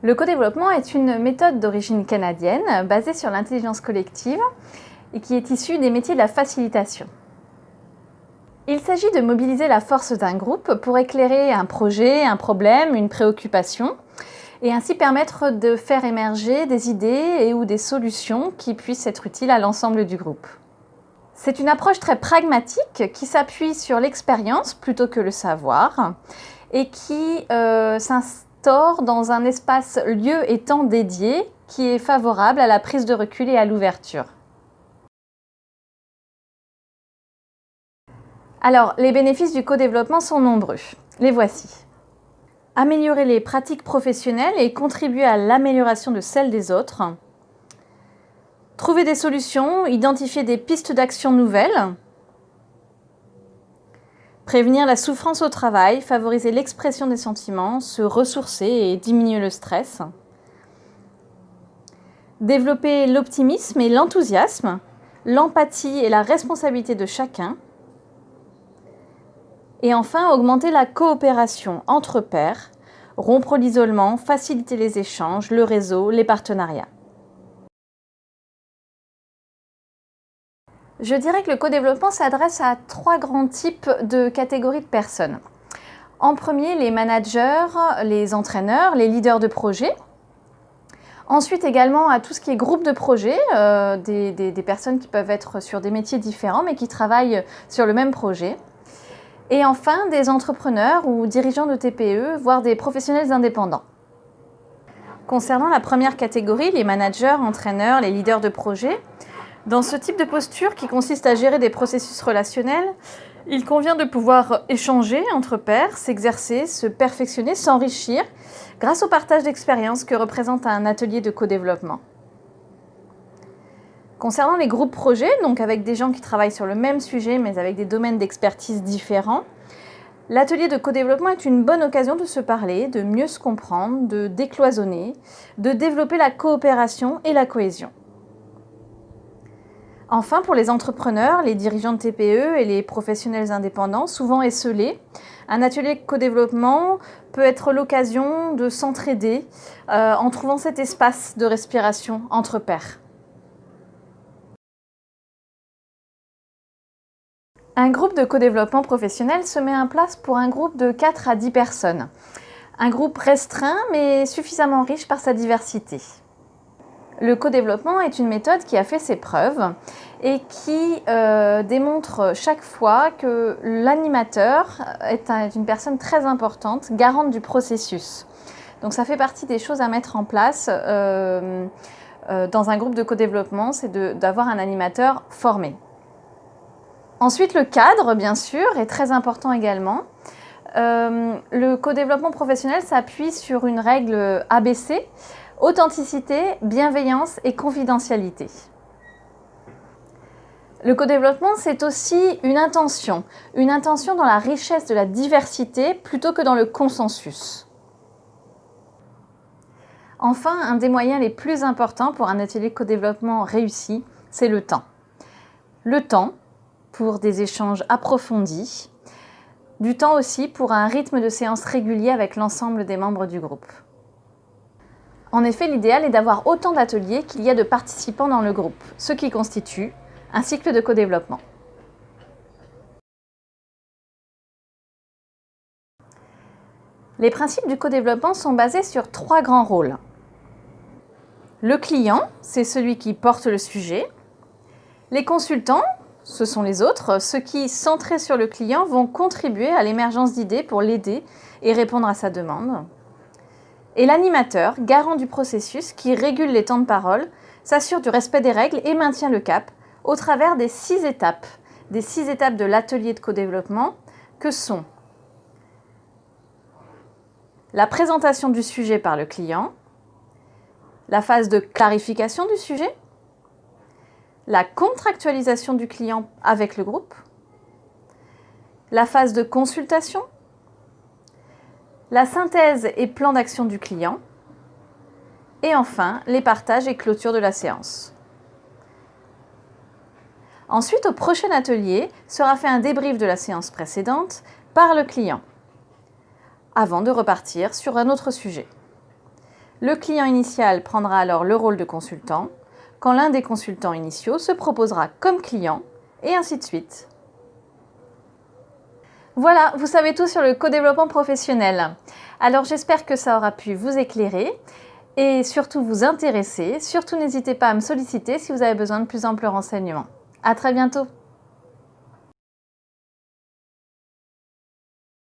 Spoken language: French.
Le co-développement est une méthode d'origine canadienne basée sur l'intelligence collective et qui est issue des métiers de la facilitation. Il s'agit de mobiliser la force d'un groupe pour éclairer un projet, un problème, une préoccupation et ainsi permettre de faire émerger des idées ou des solutions qui puissent être utiles à l'ensemble du groupe. C'est une approche très pragmatique qui s'appuie sur l'expérience plutôt que le savoir et qui s'instaure dans un espace lieu et temps dédié qui est favorable à la prise de recul et à l'ouverture. Alors, les bénéfices du co-développement sont nombreux. Les voici. Améliorer les pratiques professionnelles et contribuer à l'amélioration de celles des autres. Trouver des solutions, identifier des pistes d'action nouvelles. Prévenir la souffrance au travail, favoriser l'expression des sentiments, se ressourcer et diminuer le stress. Développer l'optimisme et l'enthousiasme, l'empathie et la responsabilité de chacun. Et enfin, augmenter la coopération entre pairs, rompre l'isolement, faciliter les échanges, le réseau, les partenariats. Je dirais que le co-développement s'adresse à 3 grands types de catégories de personnes. En premier, les managers, les entraîneurs, les leaders de projet. Ensuite également à tout ce qui est groupe de projet, des personnes qui peuvent être sur des métiers différents mais qui travaillent sur le même projet. Et enfin, des entrepreneurs ou dirigeants de TPE, voire des professionnels indépendants. Concernant la première catégorie, les managers, entraîneurs, les leaders de projet, dans ce type de posture qui consiste à gérer des processus relationnels, il convient de pouvoir échanger entre pairs, s'exercer, se perfectionner, s'enrichir grâce au partage d'expériences que représente un atelier de co-développement. Concernant les groupes projets, donc avec des gens qui travaillent sur le même sujet mais avec des domaines d'expertise différents, l'atelier de co-développement est une bonne occasion de se parler, de mieux se comprendre, de décloisonner, de développer la coopération et la cohésion. Enfin, pour les entrepreneurs, les dirigeants de TPE et les professionnels indépendants, souvent esseulés, un atelier de co-développement peut être l'occasion de s'entraider en trouvant cet espace de respiration entre pairs. Un groupe de co-développement professionnel se met en place pour un groupe de 4 à 10 personnes. Un groupe restreint mais suffisamment riche par sa diversité. Le co-développement est une méthode qui a fait ses preuves et qui démontre chaque fois que l'animateur est une personne très importante, garante du processus. Donc ça fait partie des choses à mettre en place dans un groupe de co-développement, c'est d'avoir un animateur formé. Ensuite, le cadre, bien sûr, est très important également. Le co-développement professionnel s'appuie sur une règle ABC, authenticité, bienveillance et confidentialité. Le co-développement, c'est aussi une intention dans la richesse de la diversité plutôt que dans le consensus. Enfin, un des moyens les plus importants pour un atelier de co-développement réussi, c'est le temps. Le temps pour des échanges approfondis, du temps aussi pour un rythme de séance régulier avec l'ensemble des membres du groupe. En effet, l'idéal est d'avoir autant d'ateliers qu'il y a de participants dans le groupe, ce qui constitue un cycle de co-développement. Les principes du co-développement sont basés sur 3 grands rôles. Le client, c'est celui qui porte le sujet. Les consultants, ce sont les autres, ceux qui, centrés sur le client, vont contribuer à l'émergence d'idées pour l'aider et répondre à sa demande. Et l'animateur, garant du processus, qui régule les temps de parole, s'assure du respect des règles et maintient le cap au travers des 6 étapes de l'atelier de co-développement que sont la présentation du sujet par le client, la phase de clarification du sujet, la contractualisation du client avec le groupe, la phase de consultation, la synthèse et plan d'action du client, et enfin les partages et clôtures de la séance. Ensuite, au prochain atelier, sera fait un débrief de la séance précédente par le client, avant de repartir sur un autre sujet. Le client initial prendra alors le rôle de consultant, quand l'un des consultants initiaux se proposera comme client, et ainsi de suite. Voilà, vous savez tout sur le co-développement professionnel. Alors j'espère que ça aura pu vous éclairer et surtout vous intéresser. Surtout n'hésitez pas à me solliciter si vous avez besoin de plus amples renseignements. À très bientôt.